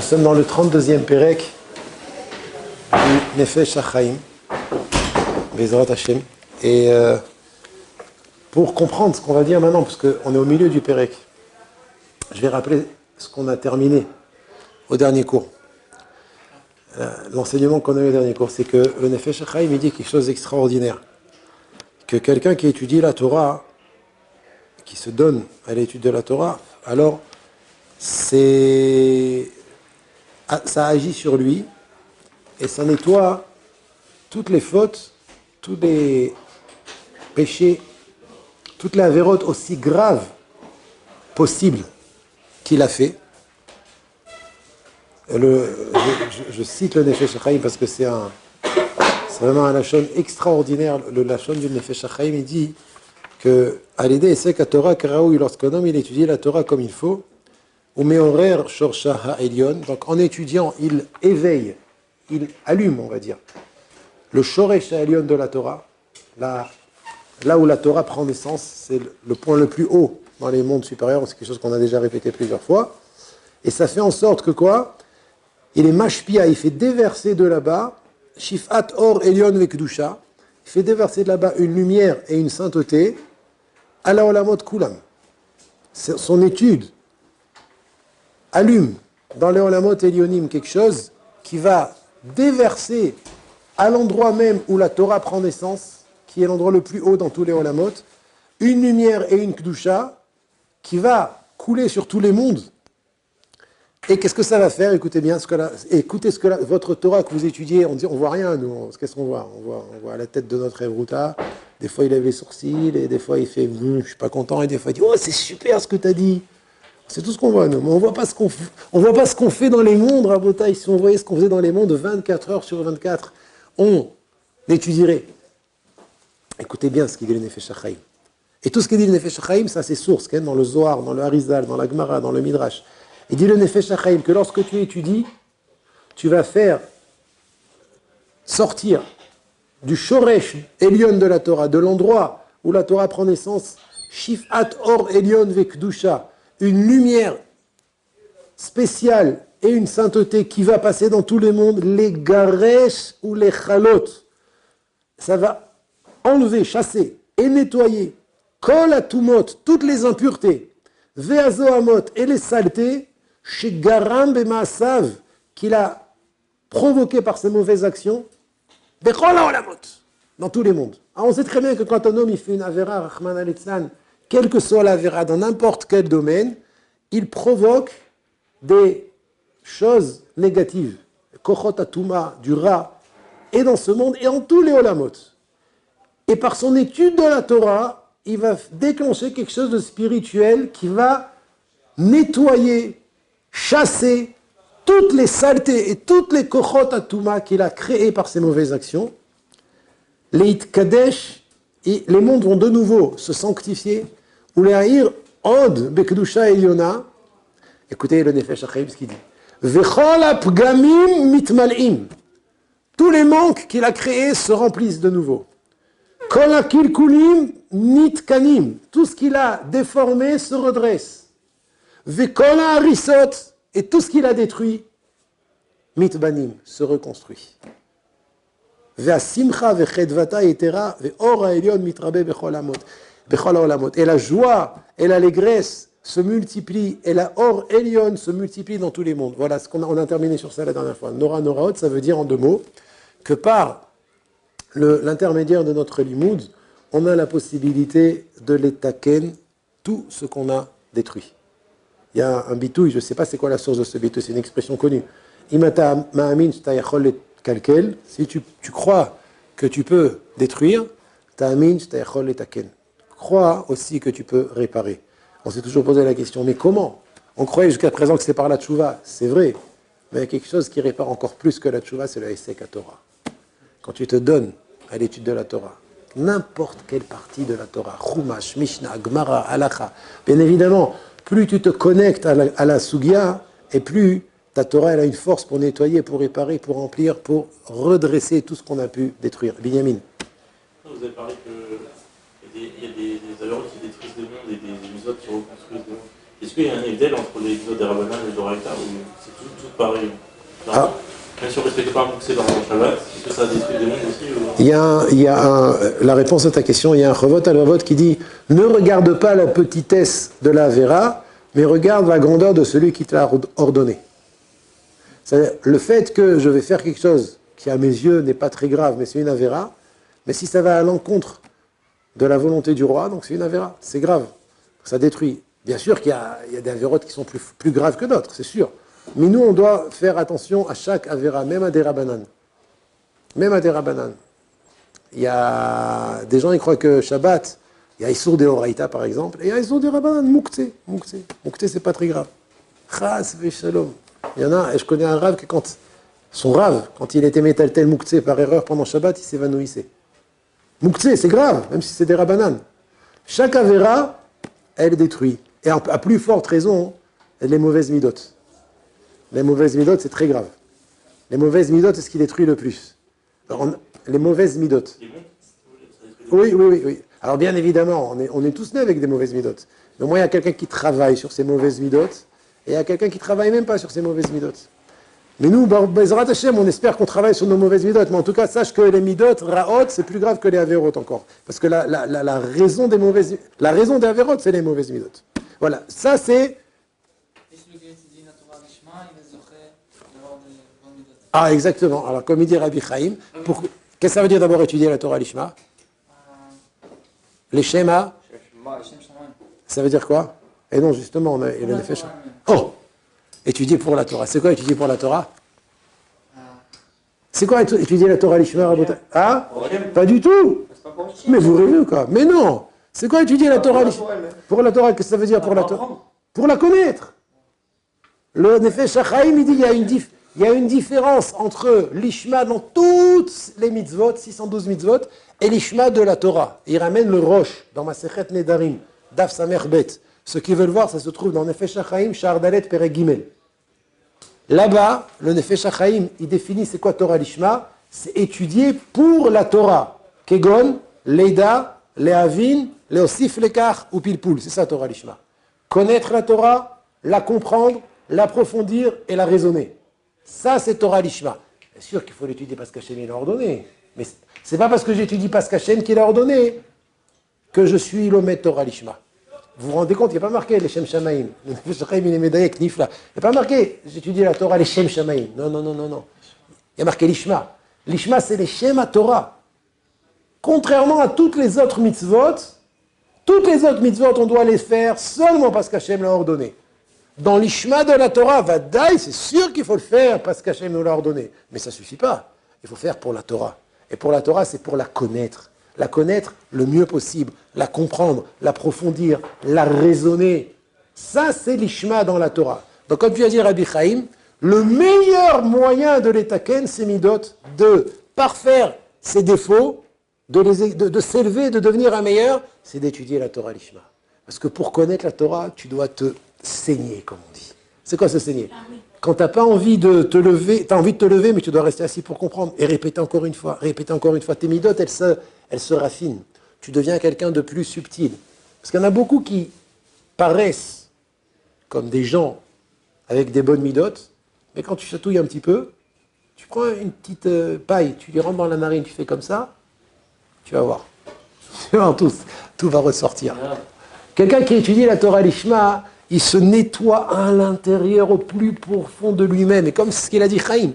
sommes dans le 32e Pérec du Nefesh HaChaim, Bezrat Hashem. Et pour comprendre ce qu'on va dire maintenant, parce qu'on est au milieu du Pérec, je vais rappeler ce qu'on a terminé au dernier cours. L'enseignement qu'on a eu au dernier cours, c'est que le Nefesh HaChaim, il dit quelque chose d'extraordinaire. Que quelqu'un qui étudie la Torah, qui se donne à l'étude de la Torah, alors ça agit sur lui et ça nettoie toutes les fautes, tous les péchés, toutes les avérotes aussi graves possibles qu'il a fait. Je cite le Nefesh HaChaim parce que c'est vraiment un lachon extraordinaire. Le lachon du Nefesh HaChaim, il dit que à l'idée, c'est qu'à Torah, lorsqu'un homme il étudie la Torah comme il faut, ou meorer shorsha ha'elyon, donc en étudiant, il éveille, il allume, on va dire, le shoresh ha'elyon de la Torah, là où la Torah prend naissance, c'est le point le plus haut dans les mondes supérieurs, c'est quelque chose qu'on a déjà répété plusieurs fois, et ça fait en sorte que quoi? Il est mashpia, il fait déverser de là-bas, shifat or elyon vekdusha, il fait déverser de là-bas une lumière et une sainteté, ala olamot kulam. Son étude allume dans les olamot elyonim quelque chose qui va déverser à l'endroit même où la Torah prend naissance, qui est l'endroit le plus haut dans tous les olamot, une lumière et une kdusha qui va couler sur tous les mondes. Et qu'est-ce que ça va faire? Écoutez bien, écoutez ce que votre Torah que vous étudiez, on voit rien, nous. Qu'est-ce qu'on voit? On voit la tête de notre Evruta. Des fois, il lève les sourcils, et des fois, il fait je suis pas content, et des fois, il dit oh, c'est super ce que tu as dit. C'est tout ce qu'on voit, nous. Mais on voit pas ce qu'on fait dans les mondes, Rabotaï. Si on voyait ce qu'on faisait dans les mondes 24 heures sur 24, on étudierait. Écoutez bien ce qu'il dit le Nefesh HaChaim. Et tout ce qu'il dit le Nefesh HaChaim, ça, c'est source, dans le Zohar, dans le Harizal, dans la Gemara, dans le Midrash. Il dit le Nefesh HaChaim que lorsque tu étudies, tu vas faire sortir du Shoresh Elyon de la Torah, de l'endroit où la Torah prend naissance, Shifat Or Elyon Vekdusha, une lumière spéciale et une sainteté qui va passer dans tous les mondes, les Garesh ou les Chalot. Ça va enlever, chasser et nettoyer Kol Atumot, toutes les impuretés, Veazohamot et les saletés, chez Garam Bemaasav, qu'il a provoqué par ses mauvaises actions, dans tous les mondes. Alors on sait très bien que quand un homme il fait une avéra, Rahman al-Itzlan, quelle que soit l'avéra, dans n'importe quel domaine, il provoque des choses négatives. Kochot Atuma, du Ra, et dans ce monde, et en tous les olamot. Et par son étude de la Torah, il va déclencher quelque chose de spirituel qui va nettoyer, chasser toutes les saletés et toutes les kochot atuma qu'il a créées par ses mauvaises actions. Les itkadesh, et les mondes vont de nouveau se sanctifier. Ou les haïr od bekdusha eliona. Écoutez le Nefesh HaChaim ce qu'il dit. Vechol apgamim mitmal'im. Tous les manques qu'il a créés se remplissent de nouveau. Kol akilkulim nitkanim. Tout ce qu'il a déformé se redresse. Vekola harisot, et tout ce qu'il a détruit, mitbanim, se reconstruit. Ve'asimcha ve'chedvata etera ve'or ha'elyon mitrabe bechol ha'olamot. Et la joie et l'allégresse se multiplient, et la or elyon se multiplie dans tous les mondes. Voilà, on a terminé sur ça la dernière fois. Nora Noraot, ça veut dire en deux mots, que par l'intermédiaire de notre limoud, on a la possibilité de l'étaken, tout ce qu'on a détruit. Il y a un bitouille, je ne sais pas c'est quoi la source de ce bitouille, c'est une expression connue. Imata ma'amin t'ayachol kalkel, si tu crois que tu peux détruire, ta'amin t'ayachol taken. Crois aussi que tu peux réparer. On s'est toujours posé la question, mais comment? On croyait jusqu'à présent que c'est par la tchouva, c'est vrai, mais il y a quelque chose qui répare encore plus que la tchouva, c'est le Hesek à Torah. Quand tu te donnes à l'étude de la Torah, n'importe quelle partie de la Torah, Chumash, Mishnah, Gemara, Halacha, bien évidemment, plus tu te connectes à la Sugya, et plus ta Torah elle a une force pour nettoyer, pour réparer, pour remplir, pour redresser tout ce qu'on a pu détruire. Binyamin. Vous avez parlé qu'il y a des avérotes qui détruisent des mondes et des misotes qui reconstruisent des mondes. Est-ce qu'il y a un évdel entre les mitzvot des Rabbanan et les Doraïta ou c'est tout pareil? Même si on ne respecte pas un Mouxé dans le Shabbat, est-ce que ça détruit des mondes aussi la réponse à ta question, il y a un Chovot Halvavot qui dit ne regarde pas la petitesse de la Avera, mais regarde la grandeur de celui qui te l'a ordonné. C'est-à-dire, le fait que je vais faire quelque chose qui à mes yeux n'est pas très grave, mais c'est une Avera, mais si ça va à l'encontre de la volonté du roi, donc c'est une Avera, c'est grave, ça détruit. Bien sûr qu'il y a des Avérotes qui sont plus graves que d'autres, c'est sûr. Mais nous, on doit faire attention à chaque Avera, même à des Rabbanan. Même à des Rabbanan. Il y a des gens qui croient que Shabbat, il y a Issour de Horaïta par exemple, et il y a Issour de Rabbanan, Mouktsé. Mouktsé, c'est pas très grave. Chas v'shalom. Il y en a, et je connais un Rav qui, son Rav, quand il était métaltel Mouktsé par erreur pendant Shabbat, il s'évanouissait. Mouktsé, c'est grave, même si c'est des Rabbanan. Chaque Avera, elle détruit. Et à plus forte raison, les mauvaises midotes. Les mauvaises midotes, c'est très grave. Les mauvaises midotes, c'est ce qui détruit le plus. Alors, les mauvaises midotes. Oui. Alors bien évidemment, on est tous nés avec des mauvaises midotes. Mais moi, il y a quelqu'un qui travaille sur ces mauvaises midotes, et il y a quelqu'un qui ne travaille même pas sur ces mauvaises midotes. Mais nous, Bezrat Hashem, on espère qu'on travaille sur nos mauvaises midotes. Mais en tout cas, sache que les midotes, ra'ot, c'est plus grave que les avérotes encore. Parce que la raison des mauvaises... La raison des avérotes, c'est les mauvaises midotes. Voilà, ça c'est... Ah, exactement. Alors, comme il dit Rabbi Chaim, qu'est-ce que ça veut dire d'abord étudier la Torah Lishma? Les schémas. Ça veut dire quoi? Et non, justement, il a fait... Oh! Étudier pour la Torah. C'est quoi étudier pour la Torah? C'est quoi étudier la Torah Lishma? Ah? Pas du tout! Mais vous rêvez quoi? Mais non! C'est quoi étudier la Torah Lishma? Pour la Torah, qu'est-ce que ça veut dire pour la Torah? Pour la connaître! Le Nefesh HaChaim, il dit il y a une différence entre l'Ishma dans toutes les mitzvot, 612 mitzvot, et l'Ishma de la Torah. Il ramène le Rosh dans Masechet Nedarim, Daf Samer Bet. Ceux qui veulent voir, ça se trouve dans Nefesh HaChaim, Sha'ar Dalet Perek Gimel. Là-bas, le Nefesh HaChaim, il définit c'est quoi Torah l'Ishma? C'est étudier pour la Torah. Kegon, Leida, Lehavin, Leosif Lekach ou Pilpul. C'est ça Torah l'Ishma. Connaître la Torah, la comprendre, l'approfondir et la raisonner. Ça, c'est Torah Lishma. Bien sûr qu'il faut l'étudier parce qu'Hachem l'a ordonné. Mais c'est pas parce que j'étudie parce qu'Hachem qu'il a ordonné que je suis l'Omet Torah Lishma. Vous vous rendez compte, il n'y a pas marqué les Shem Shamaim. Il est médaillé avec Nifla. Il n'y a pas marqué j'étudie la Torah les Shem Shamaim. Non. Il y a marqué Lishma. Lishma, c'est les Shem à Torah. Contrairement à toutes les autres mitzvot, on doit les faire seulement parce qu'Hachem l'a ordonné. Dans l'Ishma de la Torah, Vadaï, c'est sûr qu'il faut le faire parce qu'Hachem nous l'a ordonné. Mais ça ne suffit pas. Il faut faire pour la Torah. Et pour la Torah, c'est pour la connaître. La connaître le mieux possible. La comprendre, l'approfondir, la raisonner. Ça, c'est l'Ishma dans la Torah. Donc, comme tu as dit, Rabbi Chaim, le meilleur moyen de l'étaken, c'est midot, de parfaire ses défauts, de s'élever, de devenir un meilleur, c'est d'étudier la Torah l'Ishma. Parce que pour connaître la Torah, tu dois te saigner, comme on dit. C'est quoi se saigner? Quand tu n'as pas envie de te lever, tu as envie de te lever, mais tu dois rester assis pour comprendre. Et répéter encore une fois. Tes midotes, elles se raffinent. Tu deviens quelqu'un de plus subtil. Parce qu'il y en a beaucoup qui paraissent comme des gens avec des bonnes midotes, mais quand tu chatouilles un petit peu, tu prends une petite paille, tu les rentres dans la narine, tu fais comme ça, tu vas voir. Tu vas voir, tout va ressortir. Quelqu'un qui étudie la Torah Lishma, il se nettoie à l'intérieur, au plus profond de lui-même. Et comme c'est ce qu'il a dit Chaim,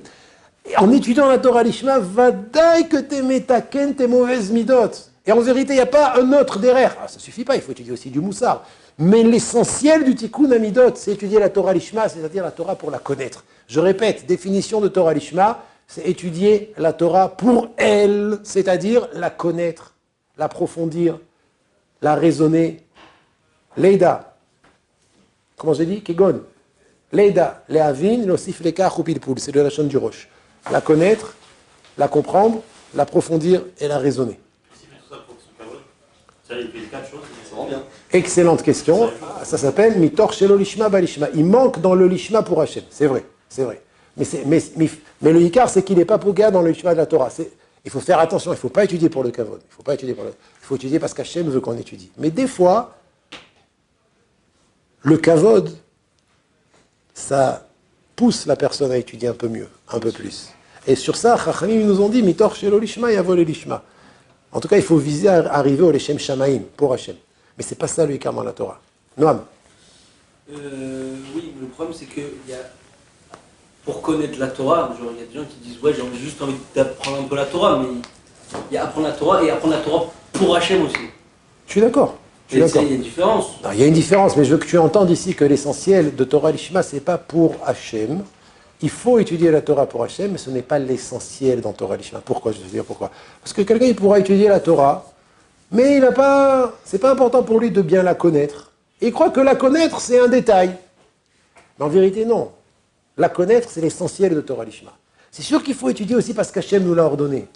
en étudiant la Torah Lishma, vadaï que t'es métaken, tes mauvaises midotes. Et en vérité, il n'y a pas un autre derrière. Alors, ça ne suffit pas, il faut étudier aussi du moussard. Mais l'essentiel du tikkun amidot, c'est étudier la Torah Lishma, c'est-à-dire la Torah pour la connaître. Je répète, définition de Torah Lishma, c'est étudier la Torah pour elle, c'est-à-dire la connaître, l'approfondir, la raisonner. Leida, comment j'ai dit? Kegon. Leida, lehavin, l'osif lekach ou pilpul, c'est de la chaîne du roche. La connaître, la comprendre, l'approfondir et la raisonner. Excellente question. Ça s'appelle mitor shelo lishma balishma. Il manque dans le lishma pour Hachem. C'est vrai. Mais le hikar, c'est qu'il n'est pas pouga dans le lishma de la Torah. Il faut faire attention. Il ne faut pas étudier pour le kavod. Il faut étudier parce qu'Hachem veut qu'on étudie. Mais des fois, Le kavod, ça pousse la personne à étudier un peu mieux, un peu plus. Et sur ça, Chachamim nous ont dit, mitor shelo lishma yavo le lishma. En tout cas, il faut viser à arriver au Leshem Shamaim, pour Hachem. Mais c'est pas ça le Ikar dans la Torah. Noam. Oui, le problème c'est que pour connaître la Torah, genre, il y a des gens qui disent ouais, j'ai juste envie d'apprendre un peu la Torah, mais il y a apprendre la Torah et apprendre la Torah pour Hachem aussi. Je suis d'accord. Il y a une différence. Non, il y a une différence, mais je veux que tu entendes ici que l'essentiel de Torah Lishma, c'est pas pour Hachem. Il faut étudier la Torah pour Hachem, mais ce n'est pas l'essentiel dans Torah Lishma. Pourquoi? Je vais te dire pourquoi. Parce que quelqu'un, il pourra étudier la Torah, mais il n'a pas, c'est pas important pour lui de bien la connaître. Et il croit que la connaître, c'est un détail. Mais en vérité, non. La connaître, c'est l'essentiel de Torah Lishma. C'est sûr qu'il faut étudier aussi parce qu'Hachem nous l'a ordonné.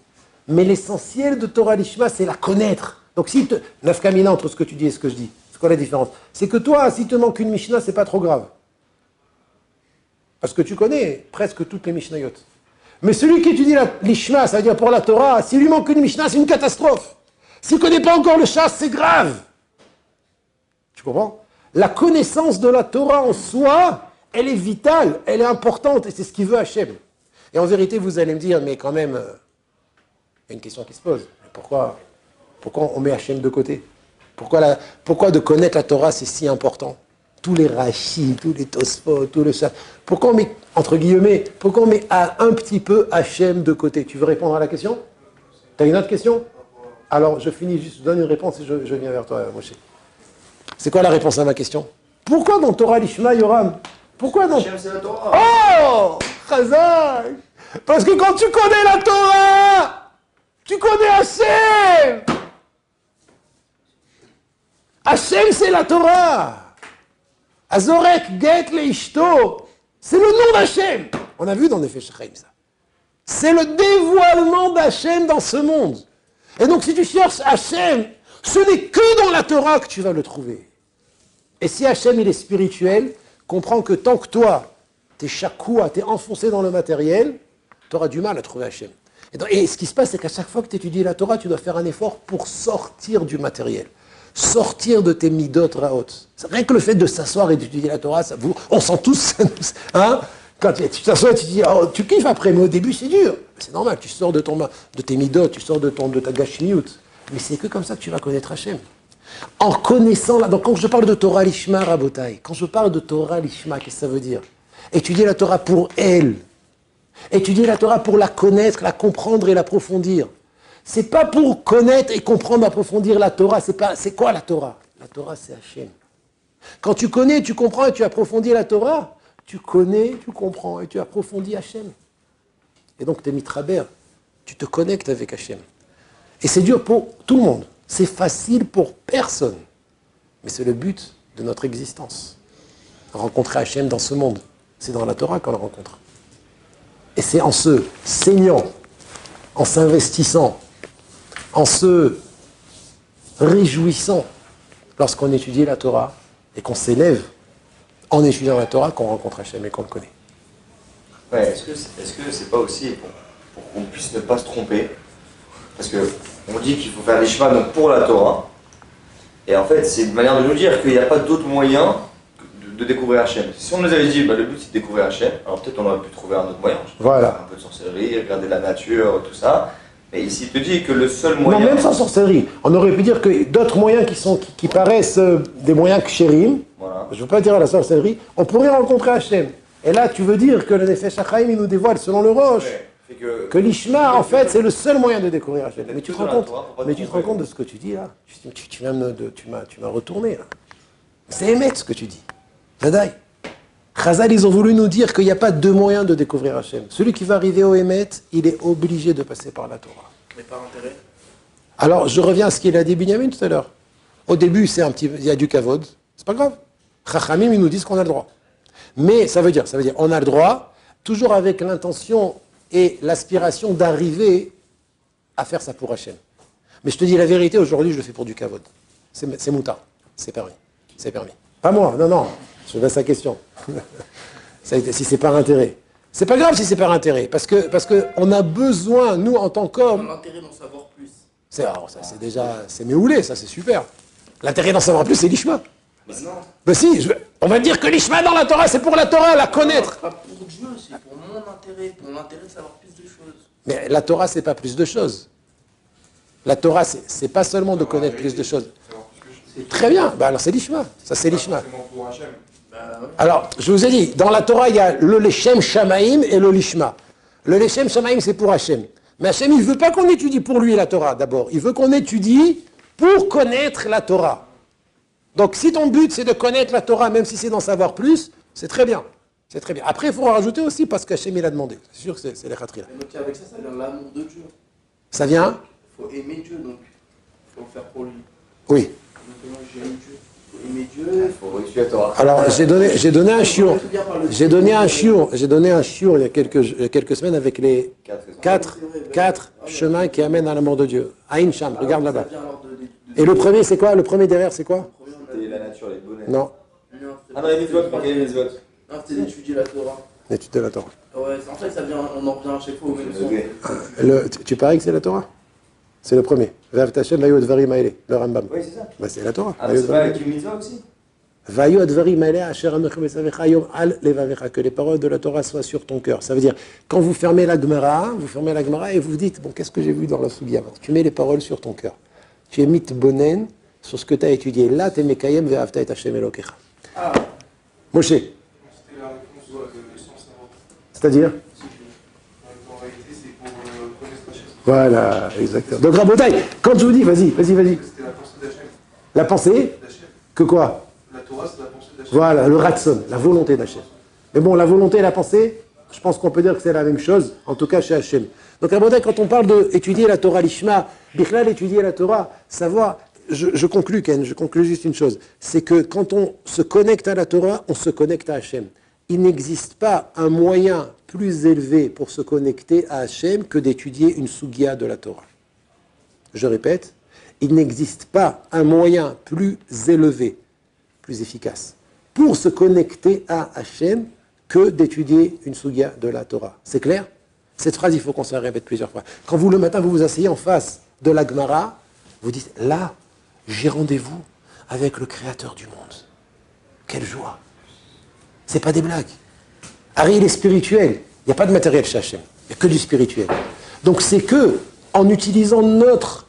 Mais l'essentiel de Torah Lishma, c'est la connaître. Donc si nafkamina entre ce que tu dis et ce que je dis, c'est quoi la différence? C'est que toi, si te manque une Mishnah, c'est pas trop grave. Parce que tu connais presque toutes les Mishnayot. Mais celui qui étudie la Lishma, ça veut dire pour la Torah, s'il lui manque une Mishnah, c'est une catastrophe. S'il ne connaît pas encore le chasse, c'est grave. Tu comprends? La connaissance de la Torah en soi, elle est vitale, elle est importante, et c'est ce qu'il veut Hachem. Et en vérité, vous allez me dire, mais quand même, il y a une question qui se pose. Pourquoi on met Hachem de côté? Pourquoi de connaître la Torah, c'est si important? Tous les Rashi, tous les Tosfot, tout le Shas. Pourquoi on met, entre guillemets, pourquoi on met un petit peu Hachem de côté? Tu veux répondre à la question? Tu as une autre question? Alors, je finis juste, je donne une réponse et je viens vers toi, Moshe. C'est quoi la réponse à ma question? Pourquoi dans Torah Lishma, Yoram? Pourquoi dans... Hachem, c'est la Torah. Oh Chazak. Parce que quand tu connais la Torah, tu connais Hachem. Hachem, c'est la Torah. Azorek get leishto. C'est le nom d'Hachem. On a vu dans Nefesh Chaim ça. C'est le dévoilement d'Hachem dans ce monde. Et donc si tu cherches Hachem, ce n'est que dans la Torah que tu vas le trouver. Et si Hachem il est spirituel, comprends que tant que toi, t'es chakoua, t'es enfoncé dans le matériel, tu auras du mal à trouver Hachem. Et ce qui se passe, c'est qu'à chaque fois que tu étudies la Torah, tu dois faire un effort pour sortir du matériel. Sortir de tes midot raot. Rien que le fait de s'asseoir et d'étudier la Torah, on sent tous, hein? Quand tu t'assois et tu dis, oh, tu kiffes après, mais au début c'est dur. C'est normal, tu sors de tes midot, tu sors de ta gashmiut. Mais c'est que comme ça que tu vas connaître Hachem. En connaissant, donc quand je parle de Torah Lishma, Rabotai, quand je parle de Torah Lishma, qu'est-ce que ça veut dire? Étudier la Torah pour elle. Étudier la Torah pour la connaître, la comprendre et l'approfondir. C'est pas pour connaître et comprendre, approfondir la Torah. C'est quoi la Torah? La Torah, c'est Hachem. Quand tu connais, tu comprends et tu approfondis la Torah, tu connais, tu comprends et tu approfondis Hachem. Et donc, tu es mitraber, tu te connectes avec Hachem. Et c'est dur pour tout le monde. C'est facile pour personne. Mais c'est le but de notre existence. Rencontrer Hachem dans ce monde. C'est dans la Torah qu'on le rencontre. Et c'est en se saignant, en s'investissant, en se réjouissant lorsqu'on étudie la Torah et qu'on s'élève en étudiant la Torah qu'on rencontre Hachem et qu'on le connaît. Ouais, est-ce que c'est pas aussi pour qu'on puisse ne pas se tromper? Parce qu'on dit qu'il faut faire les chemins donc pour la Torah. Et en fait, c'est une manière de nous dire qu'il n'y a pas d'autre moyen de découvrir Hachem. Si on nous avait dit le but c'est de découvrir Hachem, alors peut-être on aurait pu trouver un autre moyen. Voilà. Un peu de sorcellerie, regarder la nature, tout ça. Mais ici, il te dit que le seul moyen... Non, même sans sorcellerie. On aurait pu dire que d'autres moyens qui paraissent des moyens kshérim, Voilà. je ne veux pas dire la sorcellerie, on pourrait rencontrer Hachem. Et là, tu veux dire que le Nefesh Chaim, il nous dévoile, selon le Roche, Ouais, que l'Ishma, en fait, c'est le seul moyen de découvrir Hachem. Mais tu te rends compte, mais tu te rends compte de ce que tu dis là? Tu m'as retourné là. C'est émettre ce que tu dis. Vadaï. Chazal, ils ont voulu nous dire qu'il n'y a pas deux moyens de découvrir Hachem. Celui qui va arriver au Emet, il est obligé de passer par la Torah. Mais par intérêt. Alors, je reviens à ce qu'il a dit Binyamin tout à l'heure. Au début, il y a du kavod. C'est pas grave. Chachamim, ils nous disent qu'on a le droit. Mais ça veut dire, on a le droit, toujours avec l'intention et l'aspiration d'arriver à faire ça pour Hachem. Mais je te dis la vérité, aujourd'hui, je le fais pour du kavod. C'est mouta. C'est permis. C'est permis. Pas moi, non. Je laisse la question. Si c'est par intérêt. C'est pas grave si c'est par intérêt, parce que on a besoin, nous, en tant qu'hommes... L'intérêt d'en savoir plus. C'est déjà... C'est méoulé, ça, c'est super. L'intérêt d'en savoir plus, c'est l'ishma. Mais non. Ben si, On va dire que l'ishma dans la Torah, c'est pour la Torah, la connaître. Pas pour Dieu, c'est pour mon intérêt, pour l'intérêt de savoir plus de choses. Mais la Torah, c'est pas plus de choses. La Torah, c'est pas seulement de connaître plus de choses. Très bien, bah alors c'est l'ishma. Ça, c'est l'ishma. Alors, je vous ai dit, dans la Torah, il y a le Leshem Shamaim et le Lishma. Le Leshem Shamaim, c'est pour Hachem. Mais Hachem, il ne veut pas qu'on étudie pour lui la Torah, d'abord. Il veut qu'on étudie pour connaître la Torah. Donc, si ton but, c'est de connaître la Torah, même si c'est d'en savoir plus, c'est très bien. C'est très bien. Après, il faut rajouter aussi parce qu'Hachem, il a demandé. C'est sûr que c'est les khatri là. Et donc avec ça, ça vient l'amour de Dieu. Ça vient? Il faut aimer Dieu, donc il faut le faire pour lui. Oui. Donc moi, j'aime Dieu. Il faut aimer Dieu. Il faut réussir la Torah. Alors, j'ai donné un shiur. J'ai donné un shiur il y a quelques semaines avec les quatre chemins qui amènent à l'amour de Dieu. Aïn Sham, regarde là-bas. Et le premier, c'est quoi? Le premier derrière, c'est quoi? C'est la nature, les bonnets. Non, Ah non, les mitzvot, les mitzvot. Non, c'était d'étudier la Torah. l'étude de la Torah. Ouais, en fait, ça vient, on en revient à chaque fois au même son. Tu paries que c'est la Torah? C'est le premier. Vav Tachem, Vayu Advarim Haele, le Rambam. Oui, c'est ça. Bah, c'est la Torah. Ah, mais c'est pas avec une mitzvah aussi? Vayu Advarim Haele, Asher Anochi Besavecha Yom Al Levavecha, que les paroles de la Torah soient sur ton cœur. Ça veut dire, quand vous fermez la Gemara et vous vous dites, bon, qu'est-ce que j'ai vu dans la Sugia? Tu mets les paroles sur ton cœur. Tu es mitbonen sur ce que tu as étudié. Là, tu es Mekayem Ve'avta et Hashem Elokecha. Moshe. C'était la réponse de sens avant. C'est-à-dire? En réalité, c'est pour connaître Hachem. Voilà, exactement. Donc, Rabotai, quand je vous dis, vas-y. C'était la pensée d'Hachem. La pensée, D'Hachem. que quoi? La Torah, c'est la pensée d'Hachem. Voilà, le ratson, la volonté d'Hachem. Mais bon, la volonté et la pensée, je pense qu'on peut dire que c'est la même chose, en tout cas chez Hachem. Donc, Rabotai, quand on parle d'étudier la Torah, l'Ishma, Bichlal, étudier la Torah, savoir, je conclus, Ken, je conclus juste une chose, c'est que quand on se connecte à la Torah, on se connecte à Hachem. Il n'existe pas un moyen plus élevé pour se connecter à Hachem que d'étudier une sugia de la Torah. Je répète, il n'existe pas un moyen plus élevé, plus efficace, pour se connecter à Hachem que d'étudier une sugia de la Torah. C'est clair? Cette phrase, il faut qu'on se la répète plusieurs fois. Quand vous, le matin, vous vous asseyez en face de la Gemara, vous dites, là, j'ai rendez-vous avec le Créateur du monde. Quelle joie! C'est pas des blagues. Harry, il est spirituel. Il n'y a pas de matériel chez Hachem. Il n'y a que du spirituel. Donc c'est que, en utilisant notre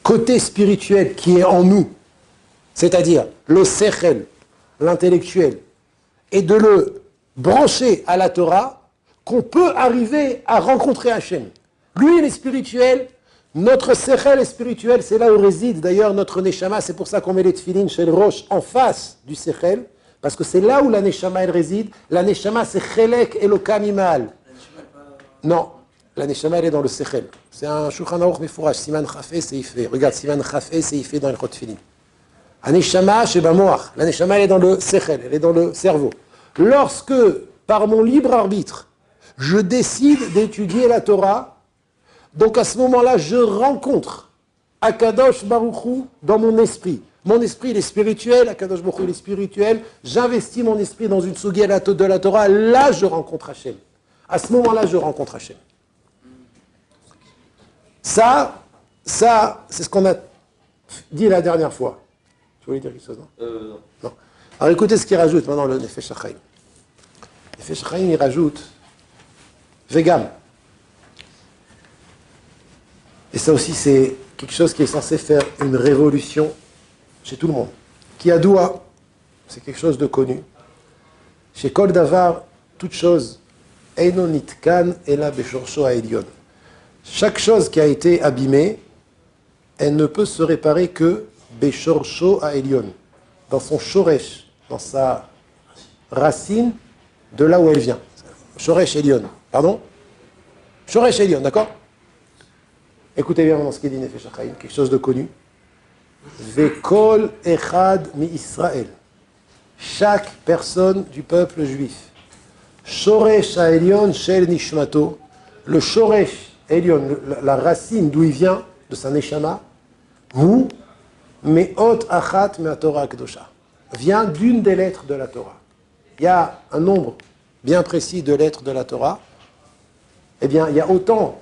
côté spirituel qui est en nous, c'est-à-dire le sechel, l'intellectuel, et de le brancher à la Torah, qu'on peut arriver à rencontrer Hachem. Lui, il est spirituel. Notre sechel est spirituel. C'est là où réside d'ailleurs notre neshama. C'est pour ça qu'on met les tefilines chez le roche en face du sechel. Parce que c'est là où la neshama elle réside. La neshama c'est chelek elokam imal. Non, la neshama elle est dans le sechel. C'est un shulchan aruch mefourash. Siman chafé seifé. Regarde, siman chafé seifé dans le chot tefilin. La neshama sheba moach. La neshama elle est dans le sechel. Elle est dans le cerveau. Lorsque, par mon libre arbitre, je décide d'étudier la Torah, donc à ce moment-là, je rencontre Akadosh Baruch Hu dans mon esprit. Mon esprit, il est spirituel, Akadosh Baruch Hu, il est spirituel. J'investis mon esprit dans une sugia de la Torah. Là, je rencontre Hachem. À ce moment-là, je rencontre Hachem. Ça, c'est ce qu'on a dit la dernière fois. Tu voulais dire quelque chose, non? Non. Alors écoutez ce qu'il rajoute maintenant, le Nefesh HaChaim. Nefesh HaChaim, il rajoute Vegam. Et ça aussi, c'est quelque chose qui est censé faire une révolution chez tout le monde. Qui a doua, c'est quelque chose de connu. Chez Kol Davar, toute chose, Eino Nitkan Ela Beshorsho Haelyon. Chaque chose qui a été abîmée, elle ne peut se réparer que Beshorsho Haelyon. Dans son shoresh, dans sa racine, de là où elle vient. Shoresh Elyon. Pardon? Shoresh Elyon, d'accord? Écoutez bien dans ce qu'il dit Nefesh HaChaim, quelque chose de connu. Vekol echad mi Israël. Chaque personne du peuple juif. Shoresh ha'elyon shel nishmato. Le shoresh elyon, la racine d'où il vient, de sa neshama, ou me'ot achat me'a Torah kedosha. Vient d'une des lettres de la Torah. Il y a un nombre bien précis de lettres de la Torah. Eh bien, il y a autant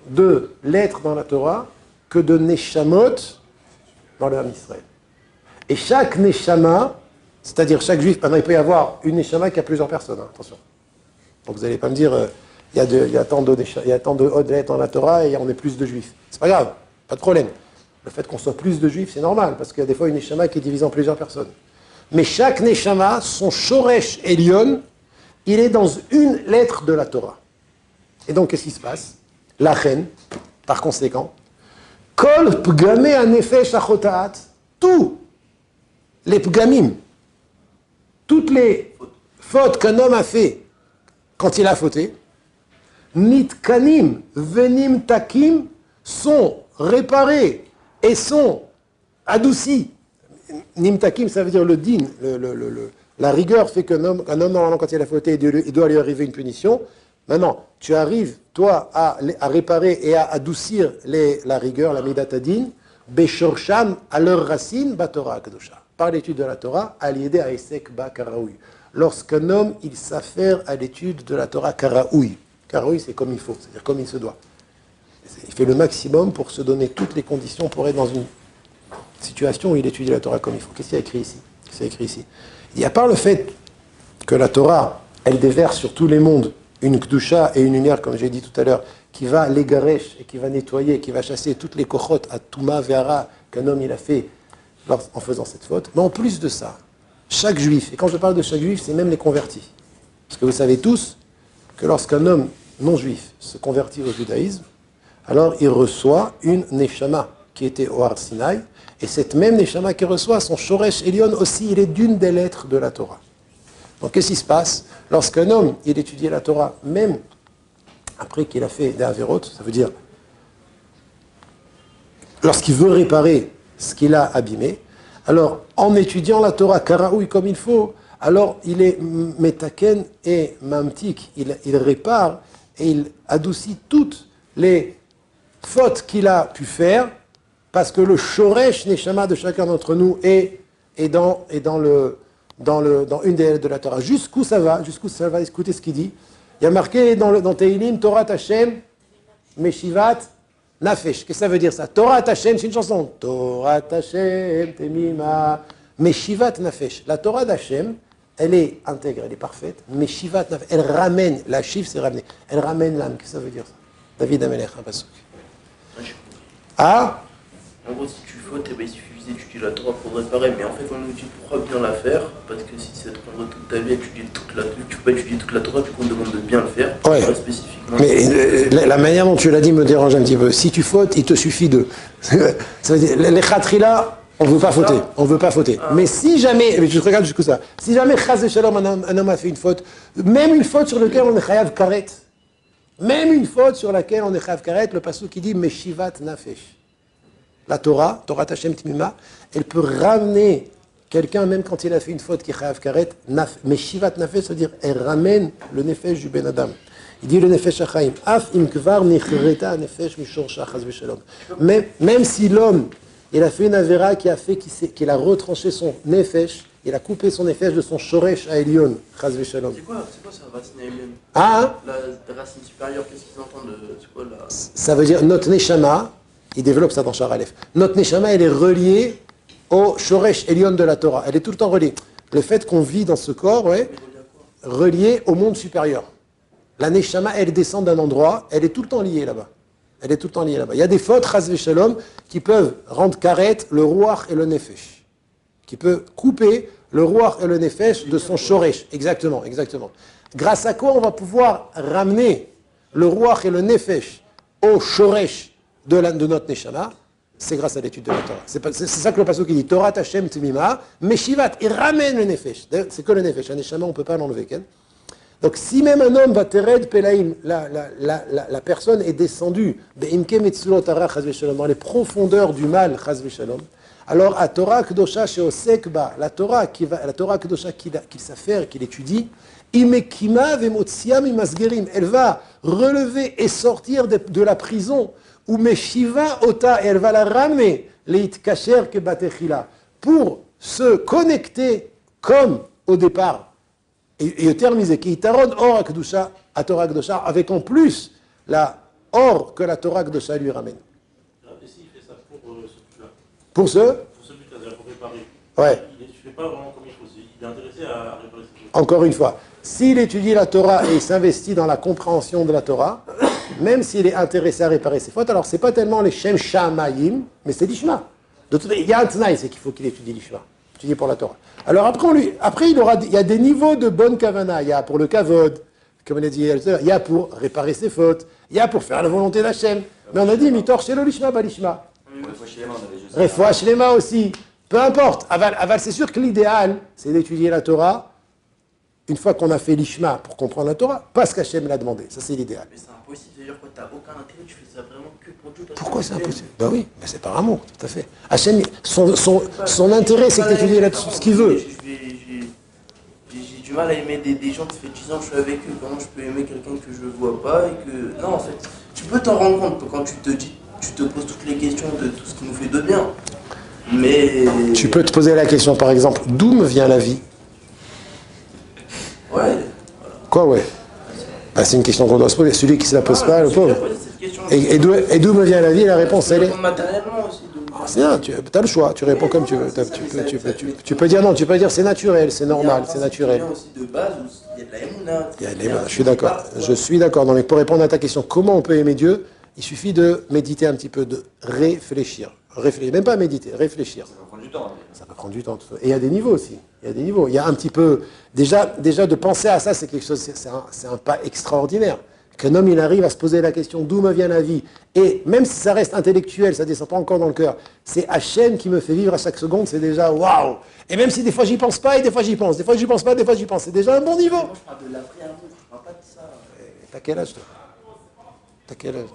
de lettres dans la Torah que de neshamot dans le Ham Israël. Et chaque neshama C'est-à-dire, chaque juif, maintenant, il peut y avoir une neshama qui a plusieurs personnes, hein, attention. Donc, vous n'allez pas me dire, il y a tant de lettres dans la Torah et on est plus de juifs. C'est pas grave, pas de problème. Le fait qu'on soit plus de juifs, c'est normal, parce qu'il y a des fois une neshama qui est divisée en plusieurs personnes. Mais chaque neshama, son shoresh Elion, il est dans une lettre de la Torah. Et donc, qu'est-ce qui se passe? La reine, par conséquent, Kol pgamé anefesh achotaat, tous les pgamim, toutes les fautes qu'un homme a fait quand il a fauté, nitkanim venim takim, sont réparés et sont adoucis. Nimtakim, ça veut dire le din, la rigueur fait qu'un homme, normalement, quand il a fauté, il doit lui arriver une punition. Maintenant, tu arrives, toi, à réparer et à adoucir la rigueur, la midatadin, beshorsham, à leur racine, batora kadosha. Par l'étude de la Torah, à l'idée à Esek ba karaoui. Lorsqu'un homme, il s'affaire à l'étude de la Torah karaoui. Karaoui, c'est comme il faut, c'est-à-dire comme il se doit. Il fait le maximum pour se donner toutes les conditions pour être dans une situation où il étudie la Torah comme il faut. Qu'est-ce qu'il y a écrit ici? Qu'est-ce qu'il y a écrit ici? Il y a part le fait que la Torah, elle déverse sur tous les mondes une kdusha et une lumière, comme j'ai dit tout à l'heure, qui va l'égaresh et qui va nettoyer, qui va chasser toutes les kochot à Touma Ve'ara qu'un homme il a fait en faisant cette faute. Mais en plus de ça, chaque juif, et quand je parle de chaque juif, c'est même les convertis. Parce que vous savez tous que lorsqu'un homme non-juif se convertit au judaïsme, alors il reçoit une neshama qui était au Har Sinaï, et cette même neshama qu'il reçoit, son shoresh Elion aussi, il est d'une des lettres de la Torah. Donc qu'est-ce qui se passe? Lorsqu'un homme, il étudie la Torah, même après qu'il a fait des averot, ça veut dire, lorsqu'il veut réparer ce qu'il a abîmé, alors en étudiant la Torah karaoui comme il faut, alors il est metaken et mamtik, il répare et il adoucit toutes les fautes qu'il a pu faire, parce que le shoresh neshama de chacun d'entre nous est dans une des lettres de la Torah. Jusqu'où ça va? Écoutez ce qu'il dit. Il y a marqué dans Teilim, Torah Hashem, Meshivat, Nafesh. Qu'est-ce que ça veut dire ça? Torah Hashem, c'est une chanson. Torah Hashem, Temima, Meshivat, Nafesh. La Torah d'Hashem, elle est intègre, elle est parfaite. Meshivat, Nafesh. Elle ramène, la chiffre c'est ramener. Elle ramène l'âme. Qu'est-ce que ça veut dire ça? David Amelech, un pasuk. Ah? En gros, si tu fautes, il suffisait d'étudier la Torah pour réparer. Mais en fait, on nous dit pourquoi bien la faire. Parce que si c'est de prendre toute ta vie, tu peux pas étudier toute la Torah, du coup on demande de bien le faire. Ouais. Spécifiquement. Mais la manière dont tu l'as dit me dérange un petit peu. Si tu fautes, il te suffit de. Ça veut dire, les khatrila, on ne veut pas fauter. On veut pas fauter. Ah. Mais si jamais, mais tu te regardes jusqu'où ça. Si jamais chas shalom, un homme a fait une faute, même une faute sur laquelle on est chayav karet, même une faute sur laquelle on est chayav karet, le pasuk qui dit meshivat nafesh. La Torah, Torah Hashem Timima, elle peut ramener quelqu'un, même quand il a fait une faute qui est chayav karet, mais shivat nafesh, c'est-à-dire elle ramène le nefesh du ben Adam. Il dit le nefesh achaim, af im kvar nichreta nefesh mishorcha chas v'shalom. Même si l'homme, il a fait une avera qui a fait qu'il a retranché son nefesh, il a coupé son nefesh de son shoresh à Elion, chas v'shalom. C'est quoi ça, racine à Elion? Ah, la racine supérieure, qu'est-ce qu'ils entendent? C'est quoi la... Ça veut dire notre neshama. Il développe ça dans Shar Aleph. Notre neshama, elle est reliée au shoresh Elion de la Torah. Elle est tout le temps reliée. Le fait qu'on vit dans ce corps, ouais, relié au monde supérieur. La neshama, elle descend d'un endroit, elle est tout le temps liée là-bas. Elle est tout le temps liée là-bas. Il y a des fautes, chas v'shalom, qui peuvent rendre karet le ruach et le nefesh. Qui peut couper le ruach et le nefesh de son shoresh. Exactement. Grâce à quoi on va pouvoir ramener le ruach et le nefesh au shoresh de notre neshama, c'est grâce à l'étude de la Torah. C'est ça que le pasuk qui dit Torah Hashem Timima, Meshivat, il ramène le nefesh. C'est que le nefesh, un neshama, on ne peut pas l'enlever. Donc si même un homme va tered pelaim, la personne est descendue dans les profondeurs du mal, alors à Torah Kedosha Sheosekba, la Torah Kedosha qu'il s'affaire, qu'il étudie, elle va relever et sortir de la prison. Ou Meshiva Ota, et elle va la ramener, Leit Kacher que Batechila, pour se connecter comme au départ. Et terminer, qui Taron Or Akdusha, à Torah Kdosha, avec en plus la or que la Torah Kdosha lui ramène. Et s'il fait ça pour ce but-là? Pour ce? Pour ce but-là, pour réparer. Ouais. Il ne fait pas vraiment comme il faut. Il encore une fois, s'il étudie la Torah et il s'investit dans la compréhension de la Torah, même s'il est intéressé à réparer ses fautes, alors c'est pas tellement les Shem Shamayim, mais c'est l'Ishma. Il y a un Tnaï, c'est qu'il faut qu'il étudie l'Ishma, étudier pour la Torah. Alors après il y a des niveaux de bonne kavana. Il y a pour le kavod, comme on a dit, il y a pour réparer ses fautes, il y a pour faire la volonté d'Hachem. Mais on a dit, mitor shelo l'Ishma, pas l'Ishma. Refoua shlema aussi. Peu importe. Aval, c'est sûr que l'idéal, c'est d'étudier la Torah une fois qu'on a fait l'Ishma pour comprendre la Torah, parce qu'Hachem l'a demandé. Ça, c'est l'idéal. Mais c'est impossible, c'est-à-dire que t'as aucun intérêt, tu fais ça vraiment que pour Dieu. Pourquoi c'est impossible? Ben oui, mais c'est par amour, tout à fait. Hachem, son intérêt, c'est d'étudier là-dessus ce qu'il veut. J'ai du mal à aimer des gens qui fait 10 ans que je suis avec eux. Comment je peux aimer quelqu'un que je vois pas et que... Non, en fait, tu peux t'en rendre compte quand tu te poses toutes les questions de tout ce qui nous fait de bien. Mais... Tu peux te poser la question, par exemple, d'où me vient la vie? Ouais. Quoi, ouais? Ben, c'est une question qu'on doit se poser. Celui qui ne se la pose pas, le pauvre. Et d'où me vient la vie? La réponse, elle est... Matériellement aussi. C'est bien, tu as le choix, tu réponds comme tu veux. Tu peux dire non, tu peux dire c'est naturel, c'est normal, c'est naturel. Il y a de base où il y a de la émouna. Il y a de l'émouna, je suis d'accord. Je suis d'accord. Non, mais pour répondre à ta question, comment on peut aimer Dieu? Il suffit de méditer un petit peu, de réfléchir. Même pas méditer, réfléchir. Ça va prendre du temps. Ça peut prendre du temps. Et il y a des niveaux aussi. Il y a des niveaux. Il y a un petit peu... Déjà de penser à ça, c'est quelque chose, c'est un pas extraordinaire. Qu'un homme, il arrive à se poser la question d'où me vient la vie. Et même si ça reste intellectuel, ça ne descend pas encore dans le cœur, c'est Hachem qui me fait vivre à chaque seconde, c'est déjà waouh. Et même si des fois j'y pense pas et des fois j'y pense, des fois j'y pense pas, des fois j'y pense, c'est déjà un bon niveau. Moi je parle de l'après-amour, je parle pas de ça. T'as quel âge toi? T'as quel âge?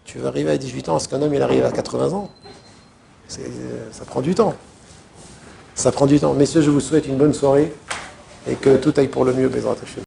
Tu vas arriver à 18 ans, parce qu'un homme il arrive à 80 ans. Ça prend du temps. Ça prend du temps. Messieurs, je vous souhaite une bonne soirée et que tout aille pour le mieux, Bezrat Hachem.